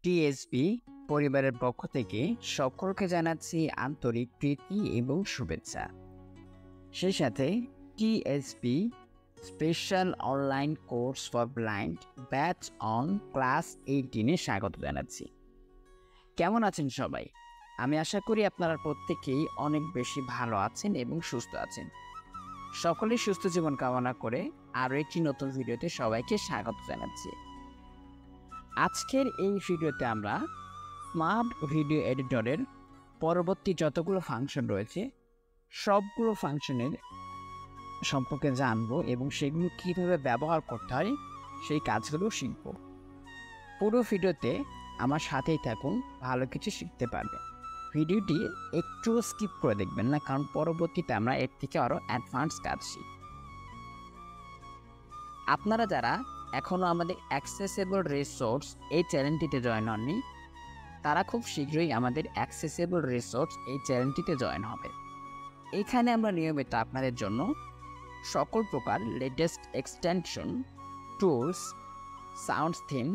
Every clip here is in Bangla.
টিএসবি পরিবারের পক্ষ থেকে সকলকে জানাচ্ছি আন্তরিক প্রীতি এবং শুভেচ্ছা। সেই সাথে TSB special online course for blind batch on class 18-এ স্বাগত জানাচ্ছি। কেমন আছেন সবাই? আমি আশা করি আপনারা প্রত্যেকেই অনেক বেশি ভালো আছেন এবং সুস্থ আছেন। সকলেই সুস্থ জীবন কামনা করে আরও একটি নতুন ভিডিওতে সবাইকে স্বাগত জানাচ্ছি। আজকের এই ভিডিওতে আমরা স্মার্ট ভিডিও এডিটরের পরবর্তী যতগুলো ফাংশন রয়েছে সবগুলো ফাংশনের সম্পর্কে জানবো এবং সেগুলো কীভাবে ব্যবহার করতে হয় সেই কাজগুলো শিখব। পুরো ভিডিওতে আমার সাথেই থাকুন, ভালো কিছু শিখতে পারবেন। ভিডিওটি একটু স্কিপ করে দেখবেন না, কারণ পরবর্তীতে আমরা এর থেকে আরও অ্যাডভান্স কাজ শিখব। আপনারা যারা এখনও আমাদের অ্যাক্সেসেবল রিসোর্স এই চ্যানেলটিতে জয়েন হননি, তারা খুব শীঘ্রই আমাদের অ্যাক্সেসেবল রিসোর্স এই চ্যানেলটিতে জয়েন হবে। এখানে আমরা নিয়মিত আপনাদের জন্য সকল প্রকার latest extension, tools, sound theme,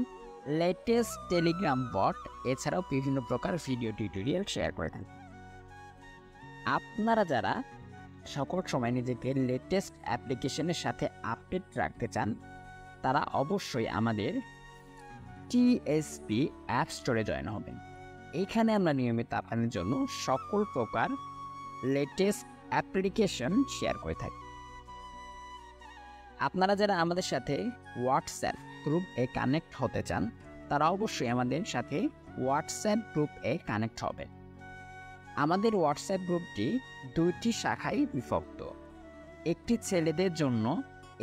latest Telegram bot এছাড়াও বিভিন্ন প্রকার ভিডিও টিউটোরিয়াল শেয়ার করে থাকি। আপনারা যারা সকল সময় নিজেকে লেটেস্ট অ্যাপ্লিকেশনের সাথে আপডেট রাখতে চান, তারা অবশ্যই আমাদের টিএসপি অ্যাপ স্টোরে জয়েন হবেন। এইখানে আমরা নিয়মিত আপনাদের জন্য সকল প্রকার লেটেস্ট অ্যাপ্লিকেশন শেয়ার করে থাকি। আপনারা যারা আমাদের সাথে হোয়াটসঅ্যাপ গ্রুপে কানেক্ট হতে চান, তারা অবশ্যই আমাদের সাথে হোয়াটসঅ্যাপ গ্রুপে কানেক্ট হবে। আমাদের হোয়াটসঅ্যাপ গ্রুপটি দুইটি শাখায় বিভক্ত, একটি ছেলেদের জন্য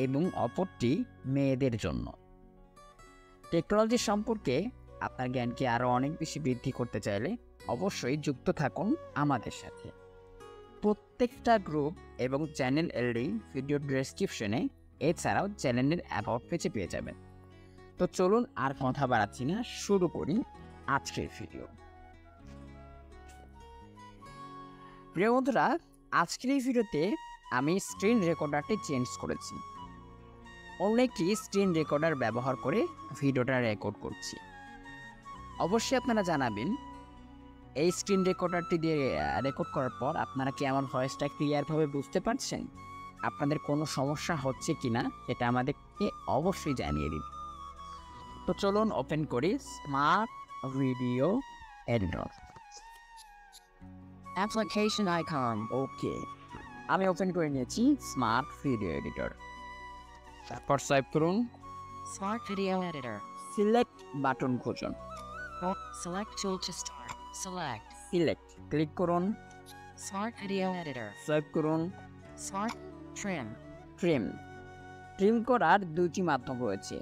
এবং অপরটি মেয়েদের জন্য। টেকনোলজি সম্পর্কে আপনার জ্ঞানকে আরও অনেক বেশি বৃদ্ধি করতে চাইলে অবশ্যই যুক্ত থাকুন আমাদের সাথে। প্রত্যেকটা গ্রুপ এবং চ্যানেল এলডি ভিডিও ডেসক্রিপশনে এছাড়াও চ্যানেলের অ্যাবাউট পেজে পেয়ে যাবেন। তো চলুন আর কথা বাড়াচ্ছি না, শুরু করি আজকের ভিডিও। প্রিয় বন্ধুরা, আজকের এই ভিডিওতে আমি স্ক্রিন রেকর্ডারটি চেঞ্জ করেছি। অন্য একটি স্ক্রিন রেকর্ডার ব্যবহার করে ভিডিওটা রেকর্ড করছি। অবশ্যই আপনারা জানাবেন এই স্ক্রিন রেকর্ডারটি দিয়ে রেকর্ড করার পর আপনারা কি আমার ভয়েসটা ক্লিয়ারভাবে বুঝতে পারছেন? আপনাদের কোনো সমস্যা হচ্ছে কিনা সেটা আমাদেরকে অবশ্যই জানিয়ে দিন। তো চলুন ওপেন করি smart video editor Application icon. ওকে, আমি ওপেন করে নিয়েছি স্মার্ট ভিডিও এডিটর। তারপর সোয়াইপ করুন, Smart Video Editor. Select button খুঁজুন, Select tool to start. Select. Select click করুন, Smart Video Editor. সোয়াইপ করুন, Smart Trim. ট্রিম। ট্রিম করার দুইটি মাধ্যম রয়েছে,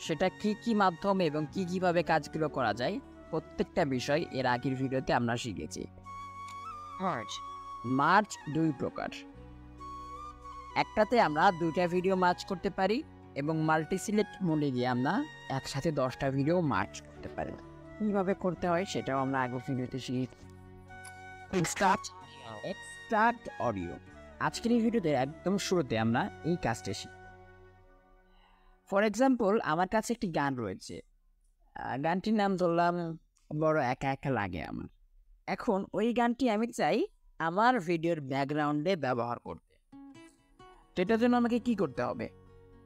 সেটা কি কি মাধ্যম এবং কিভাবে কাজগুলো করা যায় প্রত্যেকটা বিষয় এর আগের ভিডিওতে আমরা শিখেছি। Merge. মার্জ দুই প্রকার, একটাতে আমরা দুইটা ভিডিও মার্জ করতে পারি এবং মাল্টি সিলেক্ট মোডে গিয়ে আমরা একসাথে 10টা ভিডিও মার্জ করতে পারি। কীভাবে করতে হয় সেটাও আমরা আগের ভিডিওতে শিখি। Extract audio. এক্সট্রাক্ট অডিও, আজকের এই ভিডিওতে একদম শুরুতে আমরা এই কাজটা শিখি। ফর এক্সাম্পল, আমার কাছে একটি গান রয়েছে, গানটির নাম ধরলাম বড় একা একা লাগে আমার। এখন ওই গানটি আমি চাই আমার ভিডিওর ব্যাকগ্রাউন্ডে ব্যবহার করতে। তো এটার জন্য আমাকে কি করতে হবে?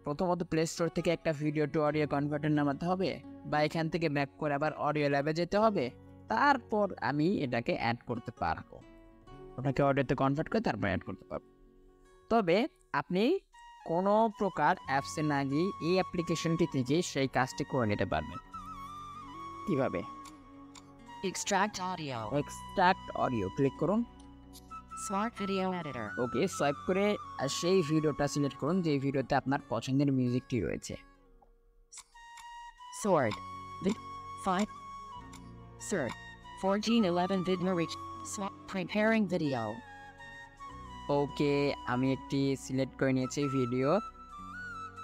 প্রথমত প্লে স্টোর থেকে একটা ভিডিও টু অডিও কনভার্টার নামাতে হবে, বা এখান থেকে ব্যাক করে আবার অডিও ল্যাবে যেতে হবে, তারপর আমি এটাকে অ্যাড করতে পারবো। ওটাকে অডিওতে কনভার্ট করে তারপর অ্যাড করতে পারবো। তবে আপনি কোনো প্রকার অ্যাপসে না গিয়ে এই অ্যাপ্লিকেশনটি থেকে সেই কাজটি করে নিতে পারবেন। কীভাবে? Extract audio. Extract audio click করুন, Smart Video Editor. ওকে, সোয়াইপ করে সেই ভিডিওটা সিলেক্ট করুন যে ভিডিওতে আপনার পছন্দের মিউজিকটি রয়েছে। Sword. Vid. 5. Sword. 1411 Vidna reach. Preparing video. ওকে, আমি একটি সিলেক্ট করে নিয়েছি ভিডিও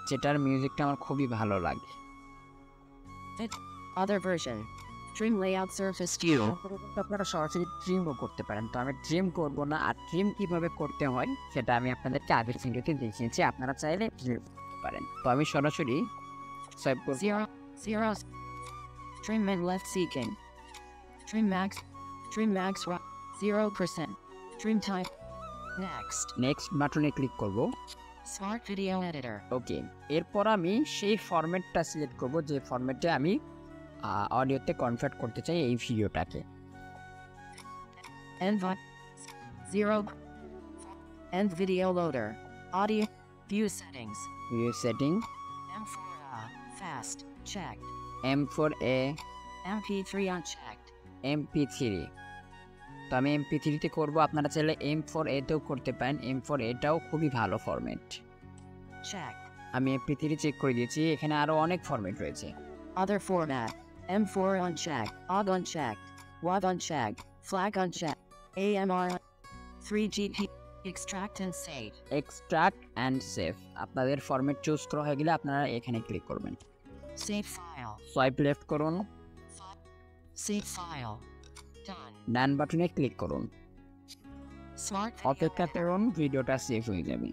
যেটার মিউজিকটা আমার খুবই ভালো লাগে। Other version. Trim layout surface view. আপনারা সরাসরি ট্রিমও করতে পারেন, তো আমি ট্রিম করব না। আর ট্রিম কিভাবে করতে হয় সেটা আমি আপনাদেরকে আগের ভিডিওতে দেখিয়েছি, আপনারা চাইলে ট্রিম করতে পারেন। তো আমি সরাসরি সোয়াইপ করব, 0. Trim and left seeking. Trim max. Trim max 0%. Trim type. Next. Next বাটনে ক্লিক করব। Smart video editor. ওকে, এরপর আমি সেই ফরম্যাটটা সিলেক্ট করব যে ফরম্যাটে আমি অডিওতে কনভার্ট করতে চাই এই ভিডিওটাকে। Zero. End video loader. Audio. View settings. Video setting, M4A. Fast. Checked. M4A, MP3 unchecked. MP3। তো আমি MP3-তে করব, আপনারা চাইলে M4A-তেও করতে পারেন। M4A-টাও খুবই ভালো ফরম্যাট। Checked. আমি MP3 চেক করে দিয়েছি, এখানে আরও অনেক ফরম্যাট রয়েছে। Other format. M4 unchecked. OGG unchecked. WAV unchecked. FLAC unchecked. AMR. 3GP. Extract and save. Extract and save, আপনাদের ফরম্যাট চুজ করা হয়ে গেলে আপনারা এখানে ক্লিক করবেন। Save file. সোয়াইপ লেফট করুন, Save file. Done. ডান বাটনে ক্লিক করুন, Smart অপেক্ষা video করুন, ভিডিওটা সেভ হয়ে যাবে।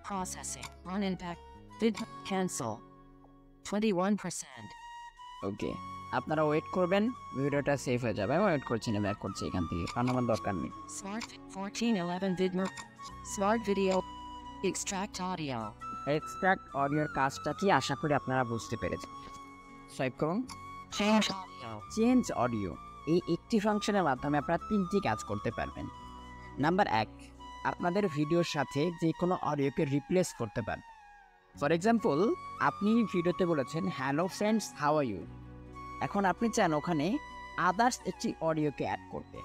processing. Run in back. Vid cancel. 21%. ওকে, আপনারা ওয়েট করবেন, ভিডিওটা সেভ হয়ে যাবে। আমি ওয়েট করছি না, ব্যাক করছি এখান থেকে, কারণ আমার দরকার নেই। Smart 1411 Vidmer. Smart video. Extract audio. Extract অডিওর কাজটা কি আশা করি আপনারা বুঝতে পেরেছেন। সোয়াইপ করুন, Change audio. Change audio. এই একটি ফাংশনের মাধ্যমে আপনারা তিনটি কাজ করতে পারবেন। নাম্বার 1, আপনাদের ভিডিওর সাথে যে কোনো অডিওকে রিপ্লেস করতে পারেন। ফর এক্সাম্পল, আপনি ভিডিওতে বলেছেন hello friends how are you, এখন আপনি চান ওখানে আদার্স একটি অডিওকে অ্যাড করতে।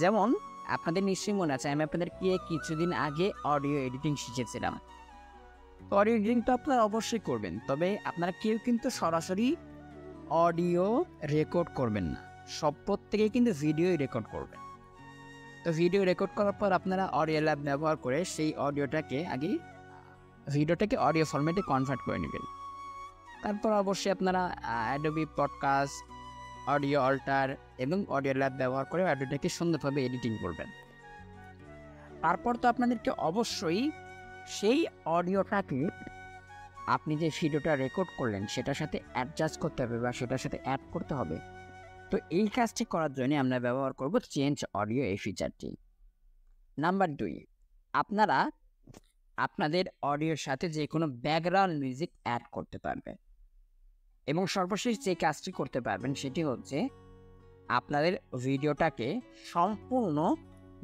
যেমন আপনাদের নিশ্চয়ই মনে আছে, আমি আপনাদেরকে কিছুদিন আগে অডিও এডিটিং শিখেছিলাম। অডিও এডিটিং তো আপনারা অবশ্যই করবেন, তবে আপনারা কেউ কিন্তু সরাসরি অডিও রেকর্ড করবেন না, প্রত্যেকেই কিন্তু ভিডিওই রেকর্ড করবেন। তো ভিডিও রেকর্ড করার পর আপনারা অডিও ল্যাব ব্যবহার করে সেই ভিডিওটাকে অডিও ফরম্যাটে কনভার্ট করে নেবেন। তারপর অবশ্যই আপনারা অ্যাডোবি পডকাস্ট, অডিও অল্টার এবং অডিও ল্যাব ব্যবহার করে অডিওটাকে সুন্দরভাবে এডিটিং করবেন। তারপর তো আপনাদেরকে অবশ্যই সেই অডিওটাকে আপনি যে ভিডিওটা রেকর্ড করলেন সেটার সাথে অ্যাডজাস্ট করতে হবে বা সেটার সাথে অ্যাড করতে হবে। তো এই কাজটি করার জন্য আমরা ব্যবহার করব চেঞ্জ অডিও এই ফিচারটি। নাম্বার 2, আপনারা আপনাদের অডিওর সাথে যে কোনো ব্যাকগ্রাউন্ড মিউজিক অ্যাড করতে পারবেন। এবং সর্বশেষ যে কাজটি করতে পারবেন সেটি হচ্ছে আপনাদের ভিডিওটাকে সম্পূর্ণ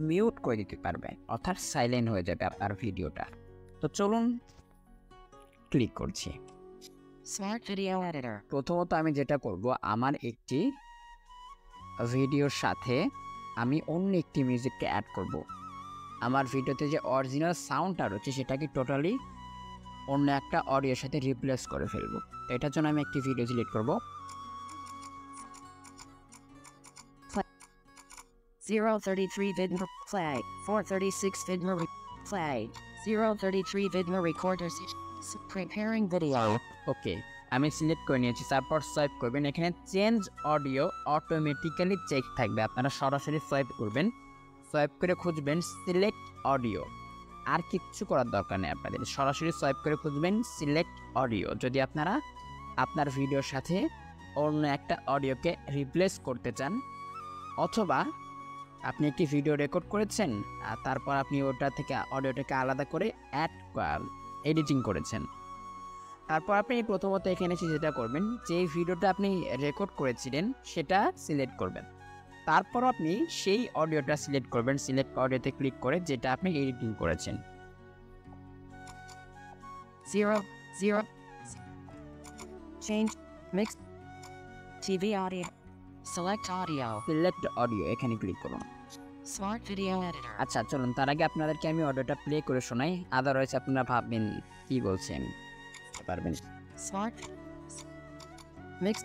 মিউট করে দিতে পারবেন, অর্থাৎ সাইলেন্ট হয়ে যাবে আপনার ভিডিওটা। তো চলুন ক্লিক করছি। Smart video editor. প্রথমত আমি যেটা করব, আমার একটি ভিডিওর সাথে আমি অন্য একটি মিউজিককে অ্যাড করব। আমার ভিডিওতে যে অরিজিনাল সাউন্ডটা রয়েছে সেটাকে টোটালি অন্য একটা অডিওর সাথে রিপ্লেস করে ফেলবো। এটার জন্য আমি একটি ভিডিও সিলেক্ট করব। 033 Vidmer play. 436 Vidmer play. 033 Vidmer recorders. Preparing video. ওকে, আমি সিলেক্ট করে নিয়েছি। তারপর সোয়াইপ করবেন, এখানে চেঞ্জ অডিও অটোমেটিক্যালি চেক থাকবে, আপনারা সরাসরি সোয়াইপ করবেন। সোয়াইপ করে খুঁজবেন সিলেক্ট অডিও, আর কিচ্ছু করার দরকার নেই আপনাদের, সরাসরি সোয়াইপ করে খুঁজবেন সিলেক্ট অডিও। যদি আপনারা আপনার ভিডিওর সাথে অন্য একটা অডিওকে রিপ্লেস করতে চান, অথবা আপনি একটি ভিডিও রেকর্ড করেছেন আর তারপর আপনি ওটা থেকে অডিওটাকে আলাদা করে এডিটিং করেছেন, তারপর আপনি প্রথমত এখানে এসে যেটা করবেন, যে ভিডিওটা আপনি রেকর্ড করেছিলেন সেটা সিলেক্ট করবেন। তারপর আপনি সেই অডিওটা সিলেক্ট করবেন, সিলেক্ট অডিওতে ক্লিক করে যেটা আপনি এডিটিং করেছেন। 0 change mix TV audio. Select audio. Select audio, এখানে ক্লিক করুন। Smart video editor. আচ্ছা চলুন, তার আগে আপনাদেরকে আমি অডিওটা প্লে করে শোনাই, আদারওয়াইজ আপনারা ভাববেন কি বলছেন, পারবেন। Smart mix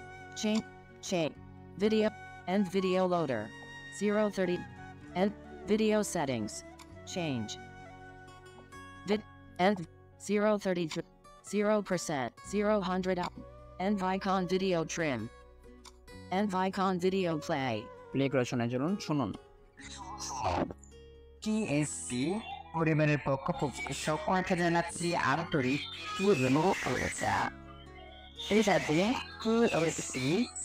change video end video loader. 030 end video settings. Change end 033 0% 0 end icon video trim end icon video play. Play করে শোনার জন্য শুনুন। টিএসপি পরিবারের পক্ষ থেকে সকলকে জানাচ্ছি আন্তরিক শুভেচ্ছা। সেই সাথে QSC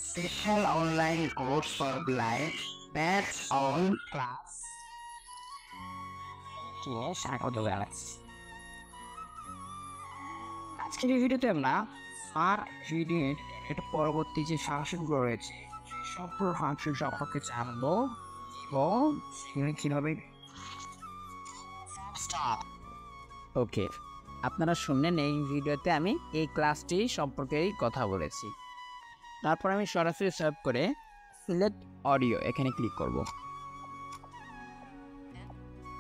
special online course for blind batch on class স্বাগত জানাচ্ছি। আজকের এই ভিডিওতে আমরা আর ভিডিওর এটা পরবর্তী যে ফাংশনগুলো রয়েছে সবগুলো ফাংশন সম্পর্কে জানবো এবং সেগুলো কীভাবে ওকে আপনারা শুনলেন এই ভিডিওতে আমি এই ক্লাসটি সম্পর্কেই কথা বলেছি। তারপর আমি সরাসরি সার্চ করে সিলেক্ট অডিও এখানে ক্লিক করব।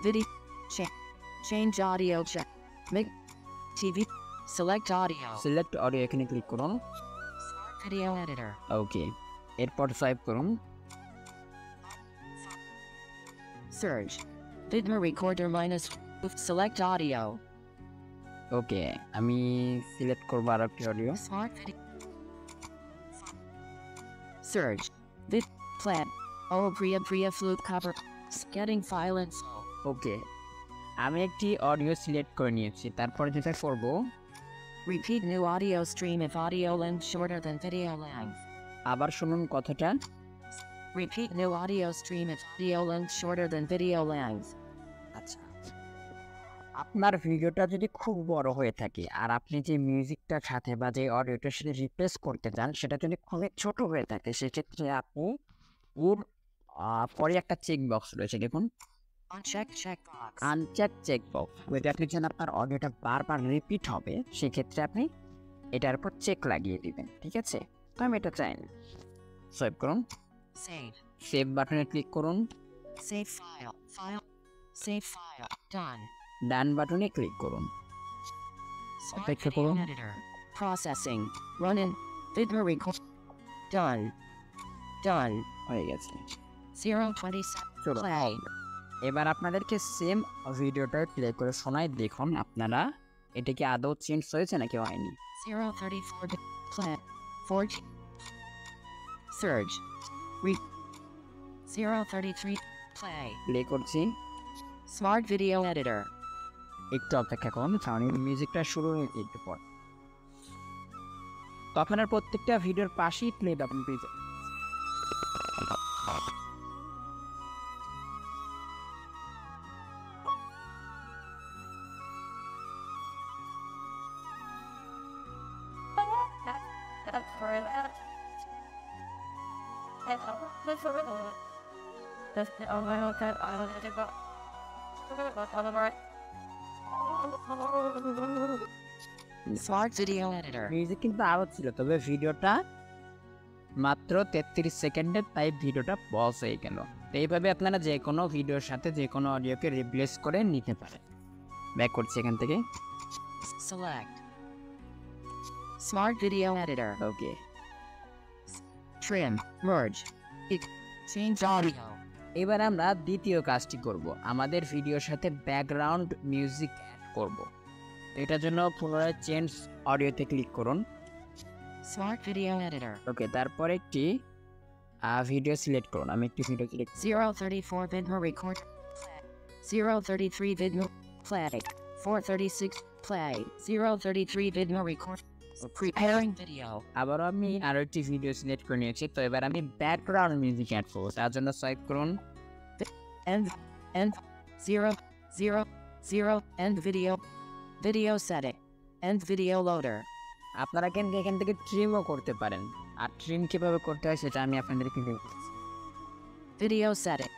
Video. Change audio check. Make TV. Select audio. Select audio এখানে ক্লিক করুন। Smart video editor. ওকে এরপর সাইপ করুন। Search. Vidmer recorder minus. Select audio. ওকে আমি সিলেক্ট করব আর একটি audio. Smart video. Search. Vid. Plan. Oh, Priya flute cover. Getting file info. ওকে আমি একটি অডিও সিলেক্ট করে নিয়েছি। তারপর যেটা করব Repeat new audio stream if audio length shorter than video length. আবার শুনুন কথাটা। Repeat new audio stream if audio length shorter than video length. আচ্ছা আপনার ভিডিওটা যদি খুব বড় হয়ে থাকে আর আপনি যে মিউজিকটার সাথে বা যে অডিওটার সাথে রিপ্লেস করতে চান সেটা যদি খুবই ছোট হয়ে থাকে সেক্ষেত্রে আপনি ওর পরে একটা চেক বক্স রয়েছে দেখুন Uncheck checkbox. Uncheck check box যদি আপনি চান আপনার অডিওটা বারবার রিপিট হবে সেক্ষেত্রে আপনি এটার উপর চেক লাগিয়ে দিবেন। ঠিক আছে তো আমি এটা চাই না। সেভ করুন। Save. সেভ বাটনে ক্লিক করুন। Save file. File. Save file. Done. ডান বাটনে ক্লিক করুন। Smart Öpek video yapalım. editor. Processing. Running. Vidmer record. Done. Done. হয়ে গেছে। 027. চলো Play. এবার আপনাদেরকে সেম ভিডিওটা প্লে করে শোনাই দেখুন আপনারা এটা কি আদৌ চেঞ্জ হয়েছে নাকি হয়নি। 034. Play. 40. Surge. Re. 033. Play. Play করছি। Smart video editor. একটু অপেক্ষা করুন কারণ মিউজিকটা শুরু হয়েছে একটু পর। তো আপনারা প্রত্যেকটা ভিডিওর পাশেই প্লে বাটন পেয়ে যাবেন। Smart video editor. মিউজিক কিন্তু আরও ছিল তবে ভিডিওটা মাত্র 33 সেকেন্ডের তাই ভিডিওটা পজ হয়ে গেল। তো এইভাবে আপনারা যে কোনো ভিডিওর সাথে যে কোনো অডিওকে রিপ্লেস করে নিতে পারেন। ব্যাক করছি এখান থেকে। Select. Smart video editor. ওকে Trim. Merge. Change audio. এবার আমরা দ্বিতীয় কাজটি করব আমাদের ভিডিওর সাথে ব্যাকগ্রাউন্ড মিউজিক অ্যাড করব। এটার জন্য পুনরায় চেঞ্জ অডিওতে ক্লিক করুন। Smart video editor. ওকে তারপর একটি ভিডিও সিলেক্ট করুন। আমি একটি video select 034 Vidmer record. Play. 033 Vidmer. Play. 436. Play. 033 Vidmer record. Preparing video. আবারও আমি আরও একটি ভিডিও সিলেক্ট করে নিয়েছি। তো এবার আমি ব্যাকগ্রাউন্ড মিউজিক অ্যাড করবো তার জন্য সোয়াইপ করুন। End. 0 0 0. End video. Video setting. End video loader. আপনারা কিন্তু এখান থেকে ট্রিমও করতে পারেন আর ট্রিম কীভাবে করতে হয় সেটা আমি আপনাদেরকে দেখাচ্ছি। Video setting.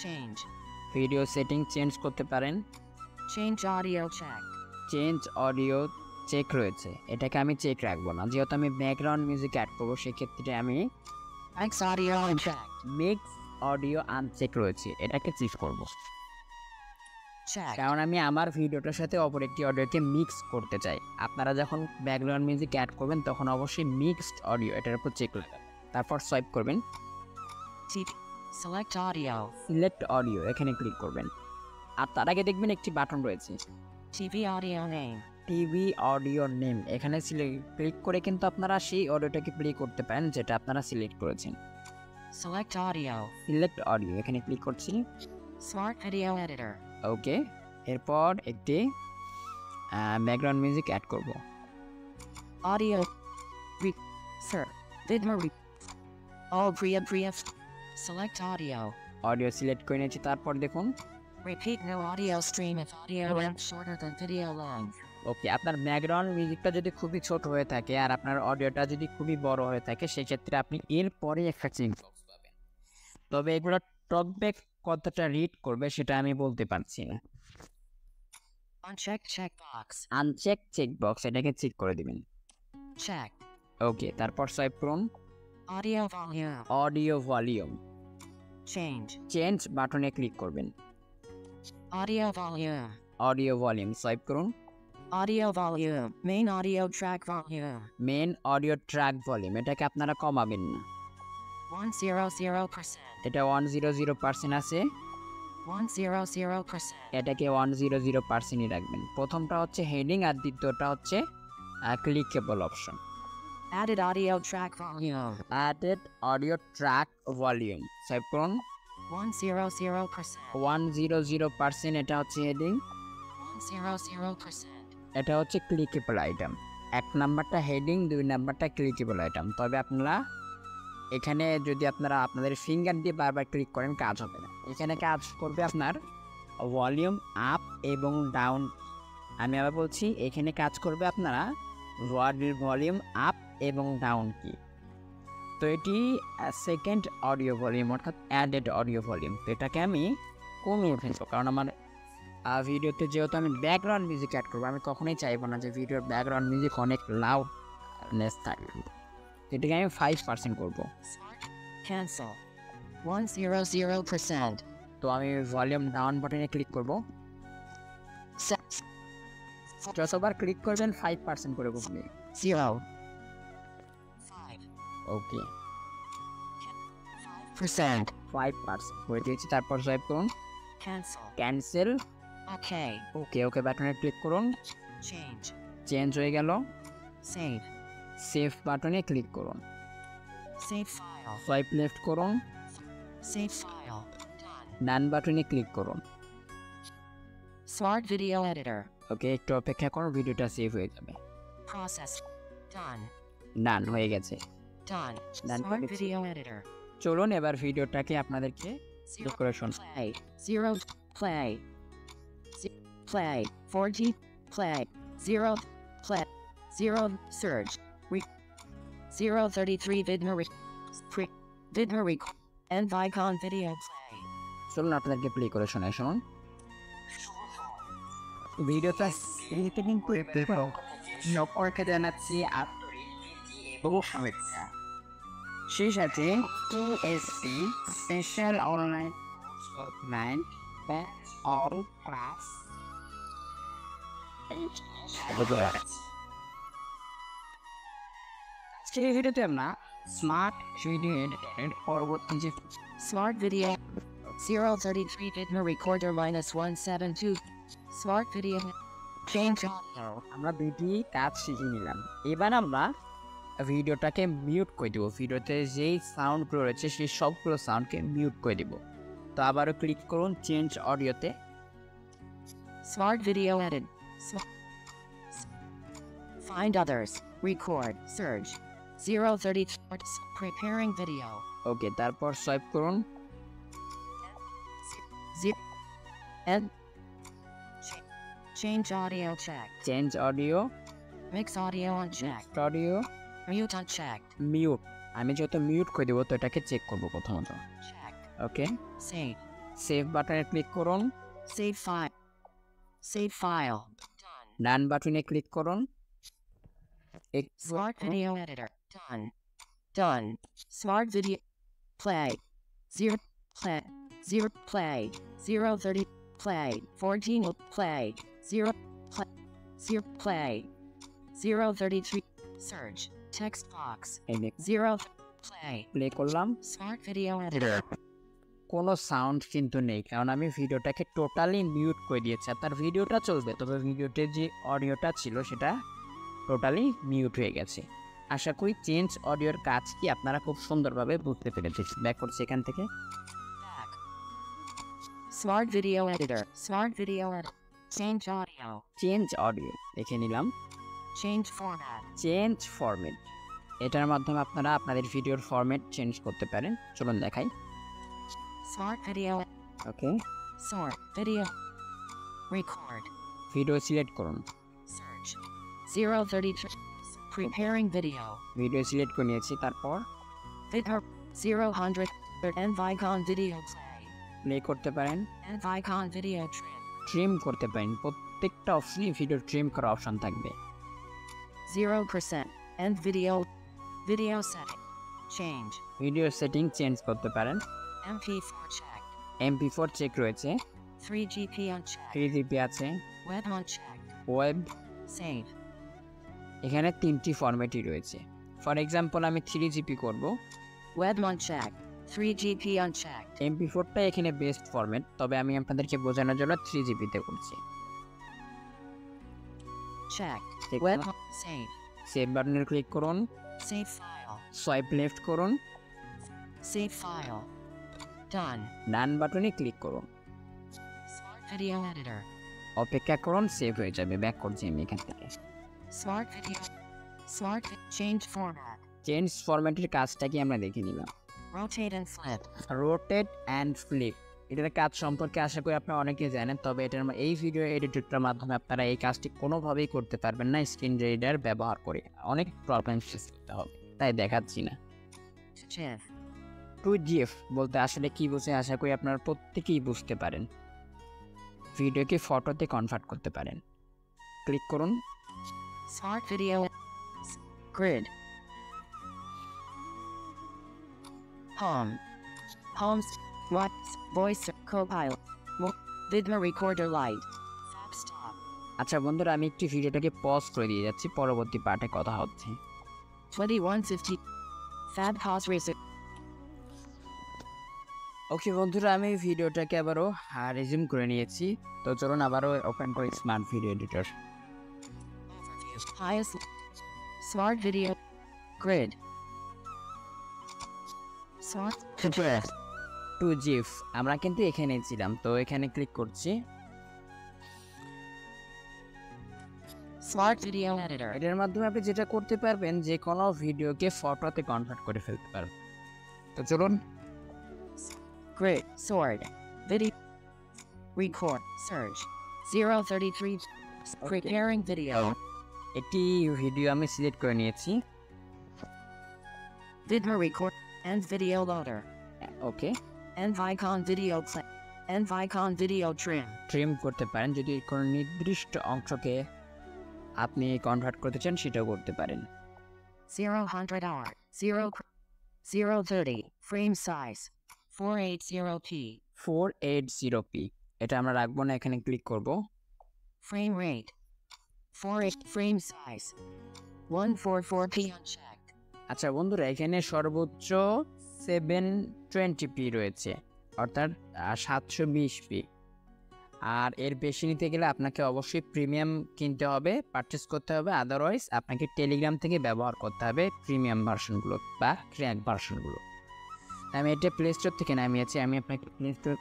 Change. Video setting change করতে পারেন। Change audio check. Change audio check রয়েছে এটাকে আমি চেক রাখবো না যেহেতু আমি ব্যাকগ্রাউন্ড মিউজিক অ্যাড করবো সেক্ষেত্রে আমি Mix audio uncheck. Mix audio uncheck রয়েছে এটাকে চেক করব Check. কারণ আমি আমার ভিডিওটার সাথে অপর একটি অডিওকে মিক্স করতে চাই। আপনারা যখন ব্যাকগ্রাউন্ড মিউজিক অ্যাড করবেন তখন অবশ্যই মিক্সড অডিও এটার উপর চেক লাগাবেন। তারপর সোয়াইপ করবেন। TV. Select audio. Select audio এখানে ক্লিক করবেন আর তার আগে দেখবেন একটি বাটন রয়েছে TV audio name. TV audio name এখানে ক্লিক করে কিন্তু আপনারা সেই অডিওটাকে প্লে করতে পারেন যেটা আপনারা সিলেক্ট করেছেন। Select audio. সিলেক্ট অডিও এখানে ক্লিক করছি। Smart video editor. ওকে এরপর একটি ব্যাকগ্রাউন্ড মিউজিক অ্যাড করব। Audio. Sir. Vidmari. All Priya. Select audio. Audio select করে নিয়েছি, তারপর দেখুন Repeat no audio stream if audio length shorter than video length. ওকে, আপনার ব্যাকগ্রাউন্ড মিউজিকটা যদি খুবই ছোট হয়ে থাকে আর আপনার অডিওটা যদি খুবই বড় হয়ে থাকে, সেক্ষেত্রে আপনি এরপরে একটা চেকবক্স পাবেন। তবে এগুলো টকব্যাক কতটা রিড করবে সেটা আমি বলতে পারছি না। Uncheck checkbox. আনচেক চেকবক্স, এটাকে চেক করে দিবেন। Check. ওকে, তারপর সোয়াইপ করুন Audio volume. Audio volume, Change. Change বাটনে ক্লিক করবেন। Audio volume. Audio volume swipe করুন, Audio volume. Main audio track volume. Main audio track volume, এটাকে আপনারা কমাবেন না। 100%. এটা 100% আছে, 100%. এটাকে 100%ই রাখবেন। প্রথমটা হচ্ছে হেডিং আর দ্বিতীয়টা হচ্ছে clickable option. Added audio track volume. Added audio track volume swipe করুন, 100%. 100%, এটা হচ্ছে হেডিং, 100%. এটা হচ্ছে ক্লিকেবল আইটেম। 1 নাম্বারটা হেডিং, 2 নাম্বারটা ক্লিকেবল আইটেম। তবে আপনারা এখানে যদি আপনারা আপনাদের ফিঙ্গার দিয়ে বারবার ক্লিক করেন কাজ হবে না, এখানে কাজ করবে আপনার ভলিউম আপ এবং ডাউন। আমি আবার বলছি, এখানে কাজ করবে আপনারা ভলিউম আপ এবং ডাউন কি। তো এটি সেকেন্ড অডিও ভলিউম অর্থাৎ অ্যাডেড অডিও ভলিউম। তো এটাকে আমি কমিয়ে ফেলবো, কারণ আমার ভিডিওতে যেহেতু আমি ব্যাকগ্রাউন্ড মিউজিক অ্যাড করবো, আমি কখনোই চাইবো না যে ভিডিওর ব্যাকগ্রাউন্ড মিউজিক অনেক লাউডনেস থাকে। এটাকে আমি 5% করবো। Cancel. 100%. তো আমি ভলিউম ডাউন বাটনে ক্লিক করবো, Set. যতবার ক্লিক করবেন 5% করে করবেন। 0. 5. ওকে, 5%. 5% করে দিয়েছি, তারপর সোয়াইপ করুন Cancel. ক্যান্সেল। Okay. ওকে বাটনে ক্লিক করুন, Change. চেঞ্জ হয়ে গেল। Save. সেভ বাটনে ক্লিক করুন, Save file. সোয়াইপ লেফট করুন, Save file. Done. ডান বাটনে ক্লিক করুন। Smart video editor. ওকে, একটু অপেক্ষা করুন, ভিডিওটা সেভ হয়ে যাবে। Process. Done. ডান হয়ে গেছে। Done. Done. Smart video editor. চলুন এবার ভিডিওটাকে আপনাদেরকে Zero. করে শুনুন। Play. 0. Play. Play. 4G. Play. 0. Play. 0. Surge. 033 Vidmer and Vicon video play. চলুন আপনাদেরকে প্লে করে শোনাই, শুনুন। ভিডিওটা সম্পর্কে জানাচ্ছি আন্তরিক এবং শুভেচ্ছা। সেই সাথে TSP special online batch all class আজকের এই ভিডিওতে আমরা স্মার্ট ভিডিও এডিটরের পরবর্তী যে Smart video 033 Vidmer recorder -172. Smart video change audio. আমরা দুইটি কাজ শিখে নিলাম। এবার আমরা ভিডিওটাকে মিউট করে দেবো। ভিডিওতে যেই সাউন্ডগুলো রয়েছে সেই সবগুলো সাউন্ডকে মিউট করে দেব। তো আবারও ক্লিক করুন change অডিওতে। Smart video edit. Find others. Record. Search. 034 preparing video. ওকে, তারপর সোয়াইপ করুন, And change audio check. Change audio, Mix audio unchecked. Audio Mute unchecked. Mute. আমি যেহেতু মিউট করে দেবো তো এটাকে চেক করবো প্রথমত। Checked. ওকে, Save. সেভ বাটনে ক্লিক করুন, Save file. Save file. Done. ডান বাটনে ক্লিক করুন। Smart video editor. Done. Done. Smart video. Play. 0. Play. 0. Play. 030. Play. 14. Play. 0. Play. 0. Play. 033. Search. Text box. 0. Play. Play করলাম। Smart video editor. কোনো সাউন্ড কিন্তু নেই, কারণ আমি ভিডিওটাকে টোটালি মিউট করে দিয়েছি। আপনার ভিডিওটা চলবে, তবে ভিডিওতে যে অডিওটা ছিল সেটা টোটালি মিউট হয়ে গেছে। আশা করি চেঞ্জ অডিওর কাজ কি আপনারা খুব সুন্দরভাবে বুঝতে পেরেছেন। ব্যাক করছি এখান থেকে। Back. Smart video editor. Smart video editor. Change audio. Change audio দেখে নিলাম, Change format. Change format. এটার মাধ্যমে আপনারা আপনাদের ভিডিওর ফরম্যাট চেঞ্জ করতে পারেন। চলুন দেখাই। Smart video. ওকে, Sort. Video. Record. Video select করুন। Search. 033. Preparing video. Video select করে নিয়েছি, তারপর Vidher. 000. And Vicon video play. Play করতে পারেন, And Vicon video trim. Trim করতে পারেন। প্রত্যেকটা অপশনই ভিডিও ট্রিম করার অপশন থাকবে। 0%. End video. Video setting. Change. Video setting change করতে পারেন। MP4 checked. MP4 চেক রয়েছে, 3GP unchecked. 3GP আছে, Web unchecked. ওয়েব। Save. এখানে 3টি ফরম্যাটই রয়েছে। ফর এক্সাম্পল আমি 3GP করব। Web unchecked. 3GP unchecked. MP4টা এখানে বেস্ট ফরম্যাট, তবে আমি আপনাদেরকে বোঝানোর জন্য 3GPতে করছি। Checked. Check Web. না? Save. সেভ বাটনে ক্লিক করুন, Save file. সোয়াইপ লেফট করুন, Save file. Done. ডান বাটনে ক্লিক করুন, Smart video editor. অপেক্ষা করুন, সেভ হয়ে যাবে। ব্যাক করছি আমি এখান থেকে। Smart video. Change format. Change ফরম্যাটের কাজটা কি আমরা দেখে নিলাম। Rotate and flip. Rotate and flip, এটার কাজ সম্পর্কে আশা করি আপনারা অনেকেই জানেন, তবে এই ভিডিও এডিটরটার মাধ্যমে আপনারা এই কাজটি কোনোভাবেই করতে পারবেন না স্ক্রিন রিডার ব্যবহার করে। অনেক প্রবলেম ফেস করতে হবে, তাই দেখাচ্ছি না। GIF. 2GIF বলতে আসলে কি বোঝে আশা করি আপনারা প্রত্যেকেই বুঝতে পারেন। ভিডিওকে ফটোতে কনভার্ট করতে পারেন। ক্লিক করুন, Smart video. Grid. Home. Homes. What? Voice. Copilot. Vidma recorder light. Fab stop. আচ্ছা বন্ধুরা, আমি একটি ভিডিওটাকে পজ করে দিয়ে যাচ্ছি, পরবর্তী পার্টে কথা হচ্ছে। 2150. Fab pause resume. ওকে বন্ধুরা, আমি ভিডিওটাকে আবারও রেজিউম করে নিয়েছি। তো চলুন আবারও ওপেন করি smart video editor. Overview. Highest. Smart video. Grid. Smart. 2GIF আমরা কিন্তু এখানে ছিলাম, তো এখানে ক্লিক করছি। Smart video editor. এটার মাধ্যমে আপনি যেটা করতে পারবেন, যে কোনো ভিডিওকে ফটোতে কনভার্ট করে ফেলতে পারবেন। তো চলুন, Grid. Sword. Video. Record. Search. 033. Preparing video. একটি ভিডিও আমি সিলেক্ট করে নিয়েছি। Vidma record. End video loader. ওকে, End Vicon video play. End Vicon video trim. Trim করতে পারেন, যদি কোনো নির্দিষ্ট অংশকে আপনি কনভার্ট করতে চান সেটাও করতে পারেন। 0 hour. 030. Frame size. 480p. 480p এটা আমরা রাখবো না, এখানে ক্লিক করব। Frame rate. 48 frame size. 144p unchecked. আচ্ছা বন্ধুরা, এখানে সর্বোচ্চ 720p রয়েছে, অর্থাৎ 720p। আর এর বেশি নিতে গেলে আপনাকে অবশ্যই প্রিমিয়াম কিনতে হবে, পারচেস করতে হবে, আদারওয়াইজ আপনাকে টেলিগ্রাম থেকে ব্যবহার করতে হবে প্রিমিয়াম ভার্সনগুলো বা ক্র্যাক ভার্সনগুলো। আমি এটা প্লে স্টোর থেকে নামিয়েছি, আমি আপনাকে প্লে স্টোর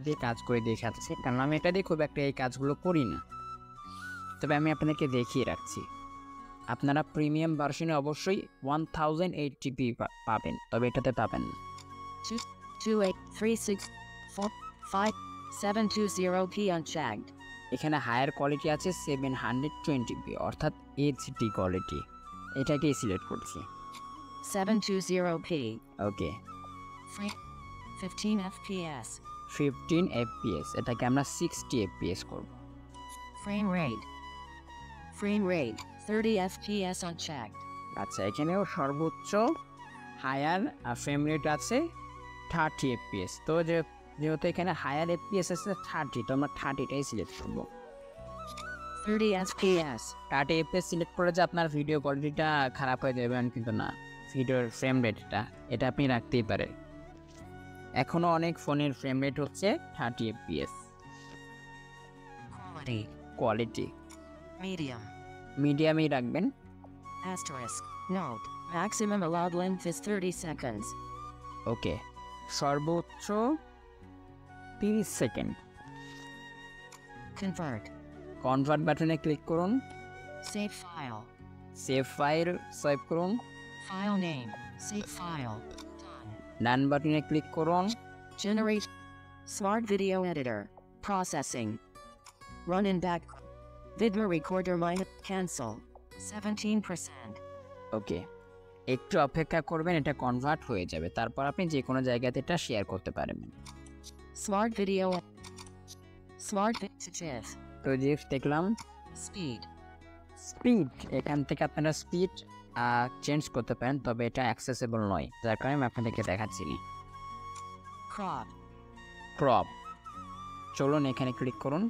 দিয়ে কাজ করে দেখাচ্ছি, কারণ আমি এটা দিয়ে খুব একটা এই কাজগুলো করি না, তবে আমি আপনাদেরকে দেখিয়ে রাখছি। আপনারা প্রিমিয়াম ভার্সনে অবশ্যই 1080p পাবেন, তবে এটাতে পাবেন না। 283645720p unchecked. এখানে হায়ার কোয়ালিটি আছে 720p, অর্থাৎ এইচডি কোয়ালিটি, এটাকেই সিলেক্ট করছি। 720p. ওকে, Frame 15 fps. 15 fps, এটাকে আমরা 60 fps করব। Frame rate. Frame rate 30 fps unchecked. আচ্ছা, এখানেও সর্বোচ্চ হায়ার ফ্রেম রেট আছে 30 fps। তো যেহেতু এখানে হায়ার fps আছে 30, তো আমরা 30টাই সিলেক্ট করব। 30 fps. 30 fps সিলেক্ট করে যে আপনার ভিডিও কোয়ালিটিটা খারাপ হয়ে যাবে কিন্তু না, ভিডিওর ফ্রেম রেটটা এটা আপনি রাখতেই পারেন। এখনও অনেক ফোনের ফ্রেম রেট হচ্ছে 30 fps। Quality. Quality Medium. মিডিয়ামই রাখবেন। Asterisk. Note. Maximum allowed length is 30 seconds. ওকে, সর্বোচ্চ 30 সেকেন্ড। Convert. কনভার্ট বাটনে ক্লিক করুন, Save file. Save file swipe করুন, File name. Save file. Done. ডান বাটনে ক্লিক করুন। Generate. Smart video editor. Processing. Run in back. Vidmer recorder minus. Cancel. 17%. ওকে, একটু অপেক্ষা করবেন, এটা কনভার্ট হয়ে যাবে, তারপর আপনি যে কোনো জায়গাতে এটা শেয়ার করতে পারবেন। Smart video. Smart GIF. তো জিএফ দেখলাম। Speed. স্পিড, এখান থেকে আপনারা স্পিড চেঞ্জ করতে পারেন, তবে এটা অ্যাক্সেসেবল নয়, যার কারণে আমি আপনাদেরকে দেখাচ্ছি না। Crop. ক্রপ, চলুন এখানে ক্লিক করুন।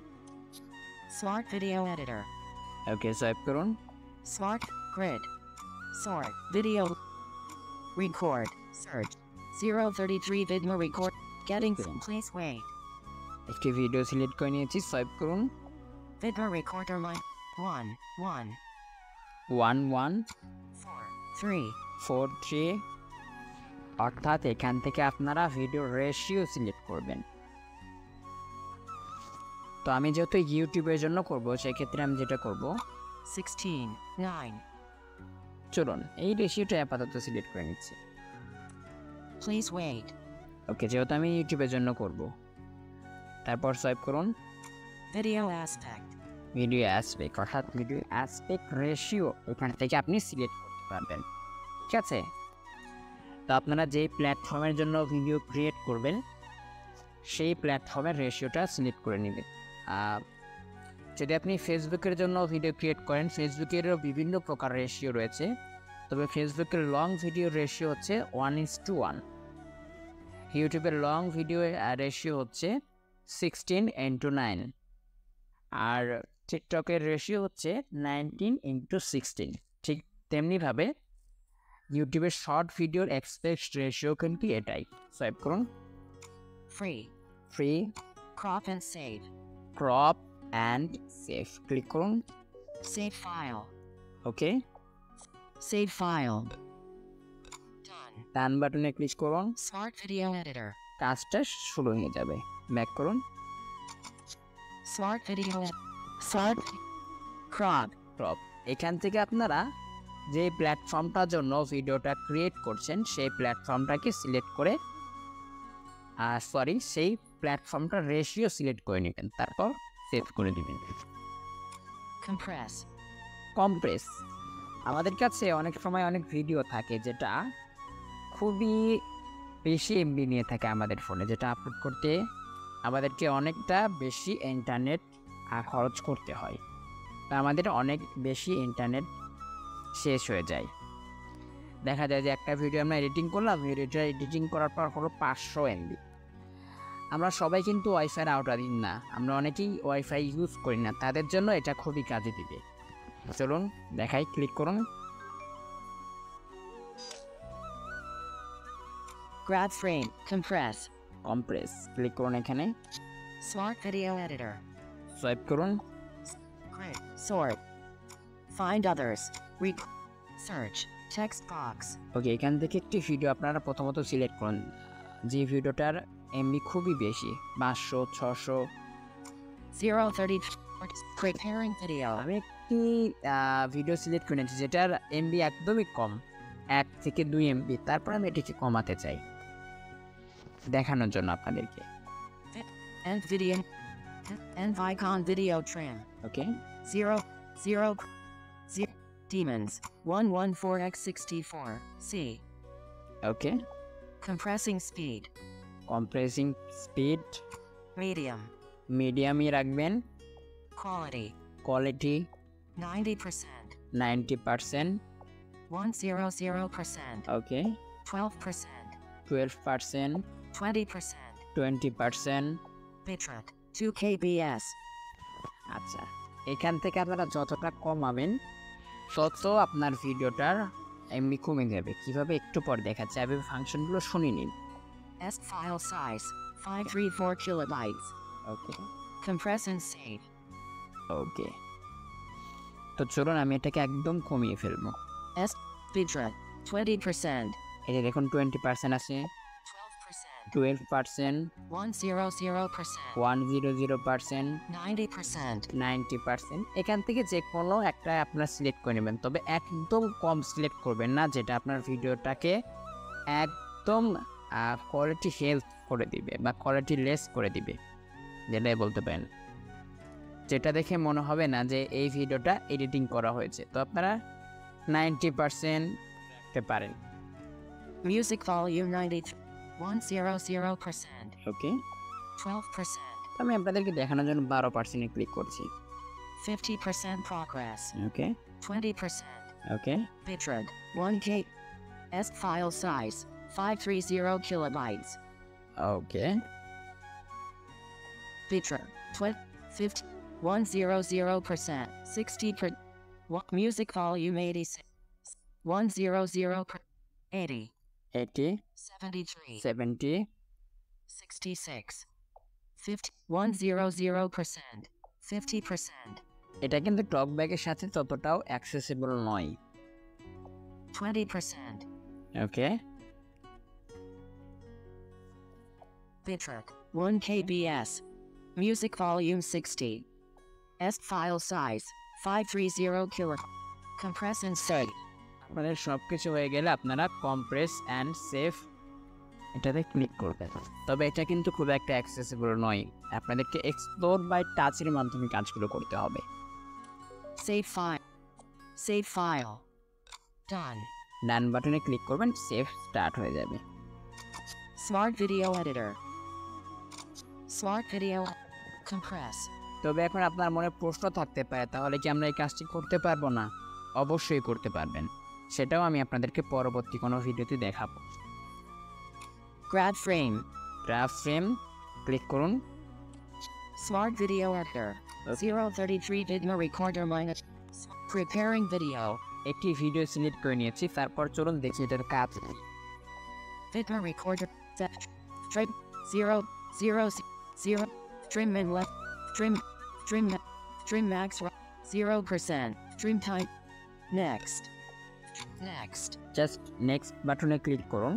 Smart video editor. ওকে, সোয়াইপ করুন। Smart grid. Sort. Video. Record. Search. 033 Vidmer record. Getting place wait. একটি ভিডিও সিলেক্ট করে নিয়েছি, সোয়াইপ করুন। Vidmer recorder line 1 1 4 3. 1143, অর্থাৎ এখান থেকে আপনারা ভিডিও রেশিও সিলেক্ট করবেন। তো আমি যেহেতু ইউটিউবের জন্য করব, সেক্ষেত্রে আমি যেটা করব, 16 9. চলুন এই রেশিওটা আপাতত সিলেক্ট করে নিচ্ছি। Please wait. ওকে, যেহেতু আমি ইউটিউবের জন্য করব, তারপর সোয়াইপ করুন। Video aspect. ভিডিও অ্যাসপেক্ট, অর্থাৎ ভিডিও অ্যাসপেক্ট রেশিও এখান থেকে আপনি সিলেক্ট করতে পারবেন। ঠিক আছে, তো আপনারা যেই প্ল্যাটফর্মের জন্য ভিডিও ক্রিয়েট করবেন সেই প্ল্যাটফর্মের রেশিওটা সিলেক্ট করে নেবেন। যদি আপনি ফেসবুকের জন্য ভিডিও ক্রিয়েট করেন, ফেসবুকেরও বিভিন্ন প্রকার রেশিও রয়েছে, তবে ফেসবুকের লং ভিডিও রেশিও হচ্ছে 1:1, ইউটিউবের লং ভিডিও রেশিও হচ্ছে 16:9, আর টিকটকের রেশিও হচ্ছে 19:16। ঠিক তেমনিভাবে ইউটিউবের শর্ট ভিডিওর এক্সপেক্ট রেশিও কিন্তু এটাই। সোয়াইপ করুন। Free. Free, Crop and save. Crop and save, click করুন। Save file. ওকে, Save file. Done. ডান বাটনে ক্লিক করুন, Smart video editor. কাজটা শুরু হয়ে যাবে। ব্যাক করুন। Smart video. Smart. Crop. Crop, এখান থেকে আপনারা যে প্ল্যাটফর্মটার জন্য ভিডিওটা ক্রিয়েট করছেন সেই প্ল্যাটফর্মটাকে সিলেক্ট করে সেই প্ল্যাটফর্মটার রেশিও সিলেক্ট করে নেবেন, তারপর সেভ করে দিবেন। Compress. কম্প্রেস, আমাদের কাছে অনেক সময় অনেক ভিডিও থাকে যেটা খুবই বেশি এমবি নিয়ে থাকে আমাদের ফোনে, যেটা আপলোড করতে আমাদেরকে অনেকটা বেশি ইন্টারনেট খরচ করতে হয়, তা আমাদের অনেক বেশি ইন্টারনেট শেষ হয়ে যায়। দেখা যায় যে একটা ভিডিও আমরা এডিটিং করলাম, ভিডিওটা এডিটিং করার পর হলো 500 এমবি। আমরা সবাই কিন্তু ওয়াইফাইয়ের আওতাধীন না, আমরা অনেকেই ওয়াইফাই ইউজ করি না, তাদের জন্য এটা খুবই কাজে দিবে। চলুন দেখাই, ক্লিক করুন। Grab frame. Compress. Compress, click করুন এখানে, Smart video editor. সোয়াইপ করুন। Grid. Sort. Find others. Search. Text box. ওকে, এখান থেকে একটি ভিডিও আপনারা প্রথমত সিলেক্ট করুন যে ভিডিওটার এমবি খুবই বেশি, 500 600। 030. Preparing video. আমি একটি ভিডিও সিলেক্ট করে নিয়েছি যেটার এমবি একদমই কম, 1 থেকে 2 এমবি, তারপর আমি এটিকে কমাতে চাই দেখানোর জন্য আপনাদেরকে। End video. End icon video trim. Okay, 0 0 0. Demons. 114x64. C. Okay, Compressing speed. Compressing speed Medium. মিডিয়ামই রাখবেন, Quality. Quality 90%. 90%, 100%. Okay, 12%. 12%, 20%. 20%। Bitrate. 2 kbs. আচ্ছা, এখান থেকে আপনারা যতটা কমাবেন তত আপনার ভিডিওটার এমবি কমে যাবে। কিভাবে একটু পর দেখাচ্ছে, আমি ফাংশনগুলো শুনে নিন। S file size 534 kilobytes. Okay, Compress and save. ওকে, তো চলুন আমি এটাকে একদম কমিয়ে ফেলবো। S bitrate 20%. এই যে দেখুন 20% আছে, 12%. 12%, 100%, 100%, 90%, 90%। এখান থেকে যে কোনো একটা আপনারা সিলেক্ট করে নেবেন, তবে একদম কম সিলেক্ট করবেন না, যেটা আপনার ভিডিওটাকে একদম কোয়ালিটি হেল্প করে দিবে বা কোয়ালিটি লেস করে দিবে, যেটাই বলতে পারেন, যেটা দেখে মনে হবে না যে এই ভিডিওটা এডিটিং করা হয়েছে। তো আপনারা 90% রাখতে পারেন। music volume 93, 100%, ওকে, 12%, তো আমি আপনাদেরকে দেখানোর জন্য 12% ক্লিক করছি। 50% progress, ওকে 20%, ওকে bitrate 1K, S file size 530 kilobytes, ওকে bitrate 50, 100%, 60%, music volume 86, 100%, 80, 80, 73, 70, 66, 50, 100%, 50%, এটা কিন্তু টকব্যাকের সাথে ততটাও অ্যাক্সেসিবল নয়। 20%, ওকে bitrate 1 kbs, music volume 60, S file size 530 kilo, compress and save, আপনাদের সব কিছু হয়ে গেলে আপনারা কম্প্রেস অ্যান্ড সেভ এটাতে ক্লিক করবেন। তবে এটা কিন্তু খুব একটা অ্যাক্সেসিবল নয়, আপনাদেরকে এক্সপ্লোর বাই টাচের মাধ্যমে কাজগুলো করতে হবে। save file, done, ডান বাটনে ক্লিক করবেন, সেভ স্টার্ট হয়ে যাবে। smart video editor, smart video, compress, তবে এখন আপনার মনে প্রশ্ন থাকতে পারে, তাহলে কি আমরা এই কাজটি করতে পারবো না? অবশ্যই করতে পারবেন, সেটাও আমি আপনাদেরকে পরবর্তী কোনো ভিডিওতে দেখাবো। grab frame, graph frame click করুন। smart video editor, 033 Vidma recorder minus, preparing video, একটি ভিডিও সিলেক্ট করে নিয়েছি, তারপর চলুন দেখি এটার কাজ কি। Vidma recorder, trim 0, 0, 0, trim and left, trim max 0%, trim time, next, just next বাটনে ক্লিক করুন।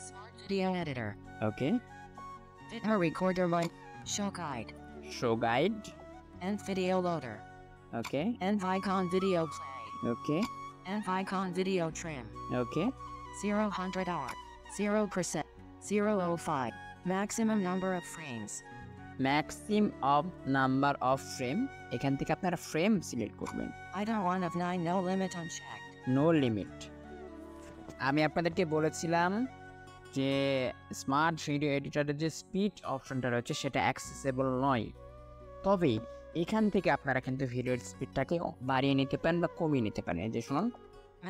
smart video editor, okay, Vidma recorder show guide, show guide, and video loader, okay and Vicon video play, okay and Vicon video trim, okay 0 hour, 0%, 005, maximum number of frames, maximum of number of frame, এখান থেকে আপনারা ফ্রেম সিলেক্ট করবেন। item 1 of 9, no limit unchecked, no limit. আমি আপনাদেরকে বলেছিলাম যে স্মার্ট ভিডিও এডিটরের যে স্পিড অপশনটা রয়েছে সেটা অ্যাক্সেসেবল নয়, তবে এখান থেকে আপনারা কিন্তু ভিডিওর স্পিডটাকে বাড়িয়ে নিতে পারেন বা কমিয়ে নিতে পারেন। এই যে শুনুন,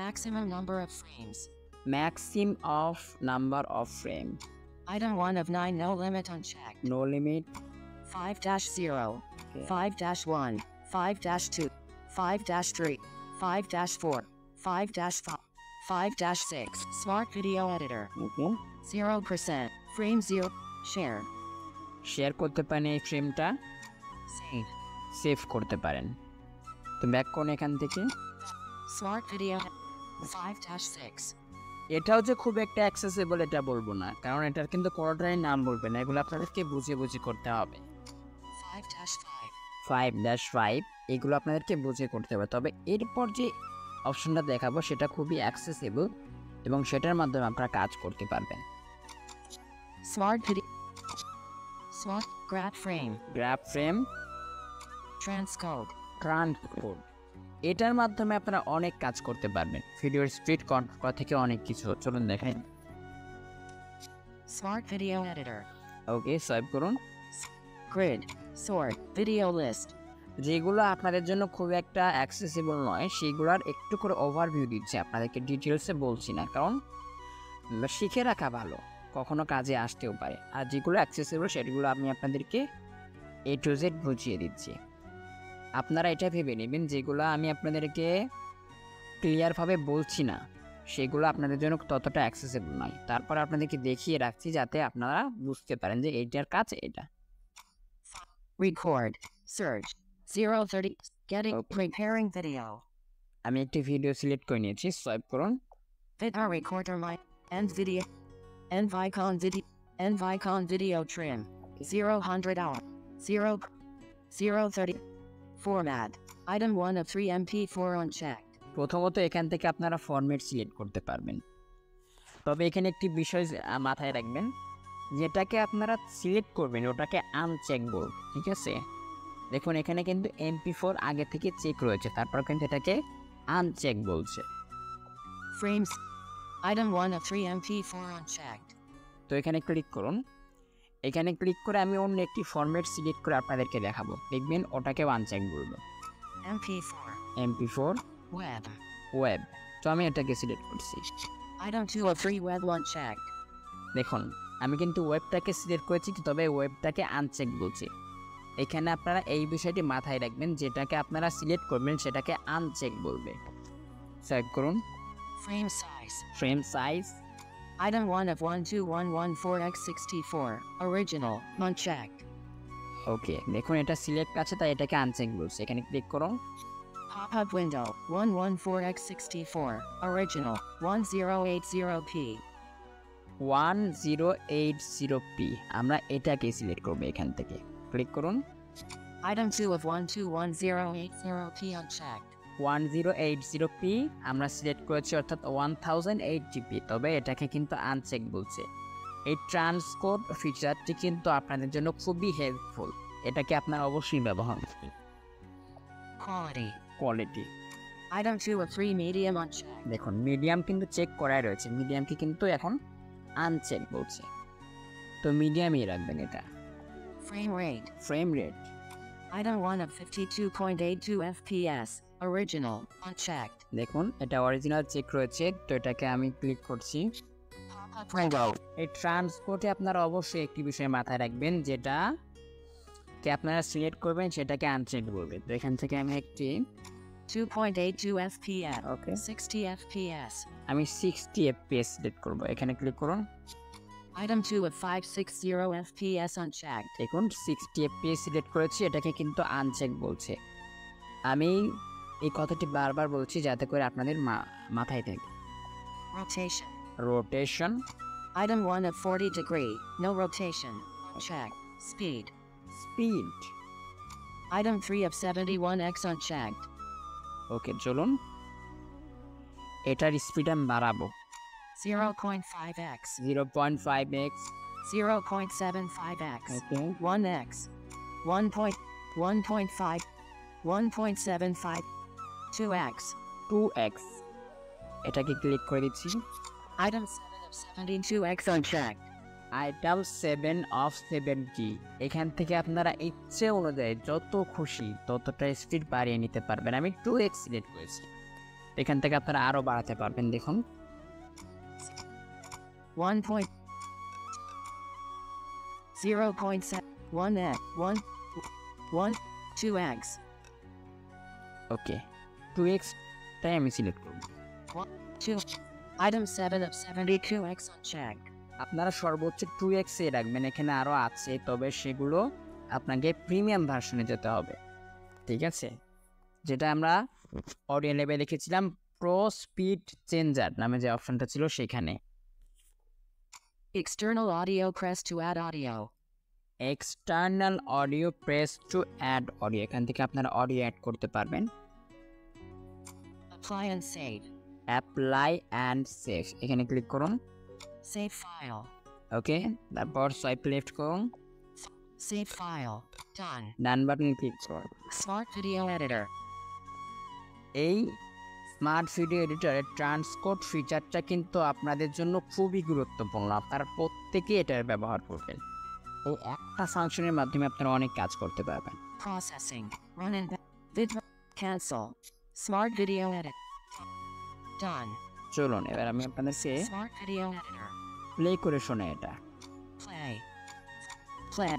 maximum number of frames, maximum of number of frame, item 1 of 9, no limit unchecked, no limit, 5-0, Okay. 5-1, 5-2, 5-3, 5-4, 5-5, 5-6, smart video editor, okay 0%, frame 0, share, share করতে পারেন, এই ফ্রেমটা save, সেভ করতে পারেন। তো ব্যাক করুন এখান থেকে। smart video 5-6, এটাও যে খুব একটা অ্যাক্সেসেবল এটা বলবো না, কারণ এটার কিন্তু কোনোটাই নাম বলবে না, এগুলো আপনাদেরকে বুঝে বুঝে করতে হবে। 5-5, 5-5 এগুলো আপনাদেরকে বুঝে করতে হবে। তবে এরপর যে অপশনটা দেখাবো সেটা খুবই অ্যাক্সেসেবল এবং সেটার মাধ্যমে আপনারা কাজ করতে পারবেন। smart grab frame, graph frame, transcode, transport, এটার মাধ্যমে আপনারা অনেক কাজ করতে পারবেন, ভিডিওর স্পিড কন্ট্রোল করা থেকে অনেক কিছু। চলুন দেখাই। smart video editor, ওকে, সোয়াইপ করুন। grid, sort, video list, যেগুলো আপনাদের জন্য খুব একটা অ্যাক্সেসিবল নয় সেগুলোর একটু করে ওভারভিউ দিচ্ছে, আপনাদেরকে ডিটেলসে বলছি না, কারণ শিখে রাখা ভালো, কখনো কাজে আসতেও পারে। আর যেগুলো অ্যাক্সেসিবল সেগুলো আমি আপনাদেরকে A to Z বুঝিয়ে দিচ্ছি। আপনারা এটা ভেবে নেবেন যেগুলো আমি আপনাদেরকে ক্লিয়ারভাবে বলছি না সেগুলো আপনাদের জন্য ততটা অ্যাক্সেসিবল নয়, তারপর আপনাদেরকে দেখিয়ে রাখছি যাতে আপনারা বুঝতে পারেন যে এইটার কাজ এটা। record, search, 030, getting, Okay. preparing video, আমি একটি ভিডিও সিলেক্ট করে নিয়েছি, সোয়াইপ করুন। Vidma recorder end video, and Vicon video, Nvicon video trim. 0 hour. 0 30. Format. Item 1 of 3 MP4 unchecked. প্রথমত এখান থেকে আপনারা ফরম্যাট সিলেক্ট করতে পারবেন, তবে এখানে একটি বিষয় মাথায় রাখবেন, যেটাকে আপনারা সিলেক্ট করবেন ওটাকে আনচেকবো, ঠিক আছে? দেখুন এখানে কিন্তু MP4 আগে থেকে চেক রয়েছে, তারপর কিন্তু এটাকে আনচেক বলছে। Frames. Item 1 of 3 MP4 unchecked. তো এখানে ক্লিক করুন, এখানে ক্লিক করে আমি অন্য একটি ফরম্যাট সিলেক্ট করে আপনাদেরকে দেখাবো, দেখবেন ওটাকেও আনচেক বলবো। MP4. MP4 Web. ওয়েব, তো আমি এটাকে সিলেক্ট করছি। Item 2 of 3 web unchecked. দেখুন আমি কিন্তু ওয়েবটাকে সিলেক্ট করেছি, তবে ওয়েবটাকে আনচেক বলছি। এখানে আপনারা এই বিষয়টি মাথায় রাখবেন, যেটাকে আপনারা সিলেক্ট করবেন সেটাকে আনচেক বলবে। সিলেক্ট করুন। Frame size. Frame size, Item 1 of 12114x64. Original. Unchecked. ওকে, দেখুন এটা সিলেক্ট আছে তাই এটাকে আনচেক বলছে। এখানে ক্লিক করুন। Pop-up window. 114x64. Original. 1080p. 1080p, আমরা এটাকে সিলেক্ট করবো এখান থেকে। ক্লিক করুন। Item 2 of 121080p unchecked. 1080p আমরা সিলেক্ট করেছি, অর্থাৎ 1080p, তবে এটাকে কিন্তু আনচেক বলছে। এই ট্রান্সকোড ফিচারটি কিন্তু আপনাদের জন্য খুবই হেল্পফুল, এটাকে আপনারা অবশ্যই ব্যবহার করবেন। Quality. Quality, Item 2 of 3 medium unchecked. দেখুন মিডিয়াম কিন্তু চেক করাই রয়েছে, মিডিয়ামকে কিন্তু এখন আনচেক বলছে, তো মিডিয়ামই রাখবেন এটা। Frame rate. Frame rate, Item 1 of 52.82 FPS. Original. Unchecked. দেখুন এটা অরিজিনাল চেক রয়েছে, তো এটাকে আমি ক্লিক করছি। Pop-up window. এই ট্রান্সপোর্টে আপনারা অবশ্যই একটি বিষয় মাথায় রাখবেন, যেটা কে আপনারা সিলেক্ট করবেন সেটাকে আনচেক বলবে। তো এখান থেকে আমি একটি 2.82 FPS. ওকে 60 FPS. আমি 60 fps সিলেক্ট করব, এখানে ক্লিক করুন। Item 2 of 560 FPS unchecked. দেখুন 60 fps সিলেক্ট করেছি, এটাকে কিন্তু আনচেক বলছে। আমি এই কথাটি বারবার বলছি যাতে করে আপনাদের মাথায় থাকে। Rotation. Rotation, Item 1 of 40 degree. No rotation. Unchecked. Speed. Speed, Item 3 of 71x unchecked. ওকে চলুন এটার স্পিড আমি বাড়াবো 0.5x. 0.5x, 0.75x. ওকে 1x. 1.5. 1.75. 2x. 2x, এটাকে ক্লিক করে দিচ্ছি। Item 7 of 72x unchecked. Item 7 of 70, এখান থেকে আপনারা ইচ্ছে অনুযায়ী যত খুশি ততটা স্পিড বাড়িয়ে নিতে পারবেন। আমি 2x সিলেক্ট করেছি, এখান থেকে আপনারা আরও বাড়াতে পারবেন। দেখুন 0.7. 1x. 1. 2x. ওকে 2x তাই আমি সিলেক্ট করব। 2. Item 7 of 72x unchecked. আপনারা সর্বোচ্চ 2x এ রাখবেন, এখানে আরও আছে তবে সেগুলো আপনাকে প্রিমিয়াম ভার্সনে যেতে হবে, ঠিক আছে? যেটা আমরা অডিও লেভেলে লিখেছিলাম প্রো স্পিড চেঞ্জার নামে যে অপশনটা ছিল সেখানে। External audio press to add audio. External audio press to add audio, এখান থেকে আপনারা অডিও অ্যাড করতে পারবেন। Apply and save. Apply and save, এখানে ক্লিক করুন। Save file. ওকে, তারপর সোয়াইপ লেফট করুন, Save file. Done. ডান বাটন ক্লিক করুন। Smart video editor. এই স্মার্ট ভিডিও এডিটরের ট্রান্সকোড ফিচারটা কিন্তু আপনাদের জন্য খুবই গুরুত্বপূর্ণ, আপনারা প্রত্যেকেই এটার ব্যবহার করবেন। এই একটা ফাংশনের মাধ্যমে আপনারা অনেক কাজ করতে পারবেন। Processing. Run and video. Cancel. Smart video edit. Done. চলুন এবার আমি আপনাদেরকে Smart video editor. প্লে করে শোনাই এটা। Play. Play.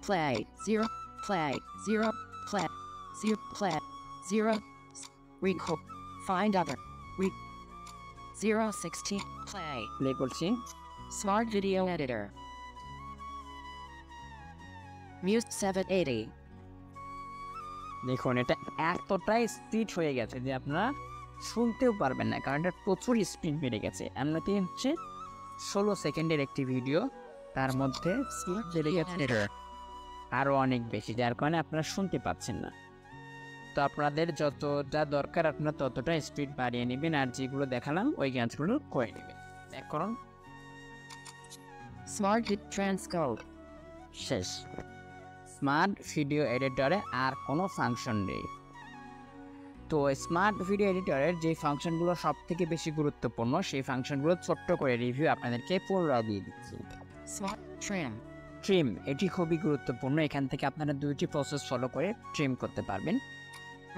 Play. 0. Play. 0. Play. 0. Play. 0. Record. Find other. 016. Play. Play করছি। Smart video editor. Muse 780. দেখুন এটা এতটাই স্পিড হয়ে গেছে যে আপনারা শুনতেও পারবেন না, কারণ এটা প্রচুর স্পিড বেড়ে গেছে। এমনিতে হচ্ছে 16 সেকেন্ডের একটি ভিডিও, তার মধ্যে Smart চলে video গেছে editor. আরও অনেক বেশি, যার কারণে আপনারা শুনতে পাচ্ছেন না। তো আপনাদের যতটা দরকার আপনারা ততটা স্পিড বাড়িয়ে নেবেন, আর যেগুলো দেখালাম ওই কাজগুলো করে নেবেন। এক করুন, Smart transcode. শেষ। স্মার্ট ভিডিও এডিটরে আর কোনো ফাংশন নেই। তো স্মার্ট ভিডিও এডিটরের যে ফাংশনগুলো সব থেকে বেশি গুরুত্বপূর্ণ, সেই ফাংশনগুলো ছোট্ট করে রিভিউ আপনাদেরকে পুনরায় দিয়ে দিচ্ছি। Smart trim. ট্রিম, এটি খুবই গুরুত্বপূর্ণ। এখান থেকে আপনারা দুইটি প্রসেস ফলো করে ট্রিম করতে পারবেন।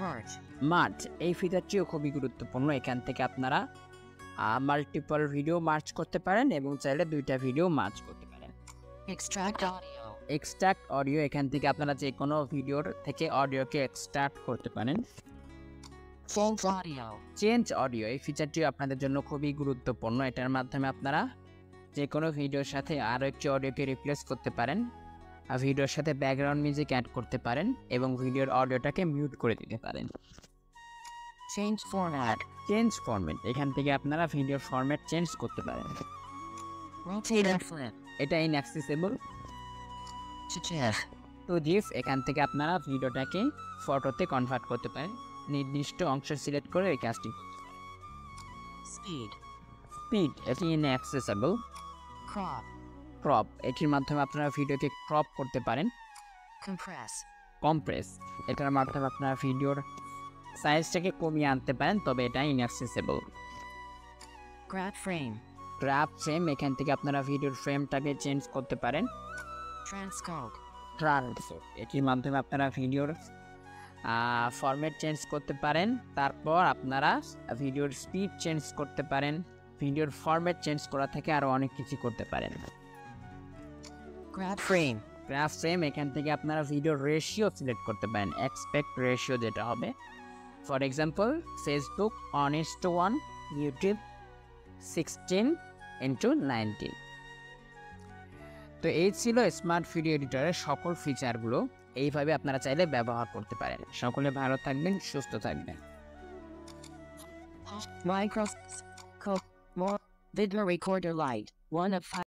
Merge. মার্জ, এই ফিচারটিও খুবই গুরুত্বপূর্ণ। এখান থেকে আপনারা মাল্টিপল ভিডিও মার্জ করতে পারেন এবং চাইলে দুইটা ভিডিও মার্জ করতে পারেন। Extract audio. এক্সট্রাক্ট অডিও, এখান থেকে আপনারা যে কোনো ভিডিওর থেকে অডিওকে এক্সট্রাক্ট করতে পারেন। Change audio. চেঞ্জ অডিও, এই ফিচারটিও আপনাদের জন্য খুবই গুরুত্বপূর্ণ। এটার মাধ্যমে আপনারা যে কোনো ভিডিওর সাথে আরও একটি অডিওকে রিপ্লেস করতে পারেন, আর ভিডিওর সাথে ব্যাকগ্রাউন্ড মিউজিক অ্যাড করতে পারেন এবং ভিডিওর অডিওটাকে মিউট করে দিতে পারেন। Change format. চেঞ্জ ফরম্যাট, এখান থেকে আপনারা ভিডিওর ফরম্যাট চেঞ্জ করতে পারেন। Rotate and flip. এটা ইনঅ্যাক্সেসিবল To GIF. টু জিফ, এখান থেকে আপনারা ভিডিওটাকে ফটোতে কনভার্ট করতে পারেন। নির্দিষ্ট অংশ সিলেক্ট করে এই কাজটি করতে পারেন। Speed. স্পিড, এটি ইনঅ্যাক্সেসিবল। Crop. ক্রপ, এটির মাধ্যমে আপনারা ভিডিওকে ক্রপ করতে পারেন। Compress. কম্প্রেস, এটার মাধ্যমে আপনারা ভিডিওর সাইজটাকে কমিয়ে আনতে পারেন, তবে এটা ইনঅ্যাক্সেসিবল। Grab frame. গ্রাফ ফ্রেম, এখান থেকে আপনারা ভিডিওর ফ্রেমটাকে চেঞ্জ করতে পারেন। Transcode. ট্রান্সফার, এটির মাধ্যমে আপনারা ভিডিওর ফরম্যাট চেঞ্জ করতে পারেন। তারপর আপনারা ভিডিওর স্পিড চেঞ্জ করতে পারেন, ভিডিওর ফরম্যাট চেঞ্জ করা থেকে আরও অনেক কিছু করতে পারেন। Grab frame. গ্রাফ ফ্রেম, এখান থেকে আপনারা ভিডিওর রেশিও সিলেক্ট করতে পারেন, এক্সপেক্ট রেশিও যেটা হবে। For example, Facebook 1:1, YouTube 16:19। তো এই ছিল স্মার্ট ভিডিও এডিটরের সকল ফিচারগুলো। এইভাবে আপনারা চাইলে ব্যবহার করতে পারেন। সকলে ভালো থাকবেন, সুস্থ থাকবেন। Microscope. More. Video recorder light. 1 of 5.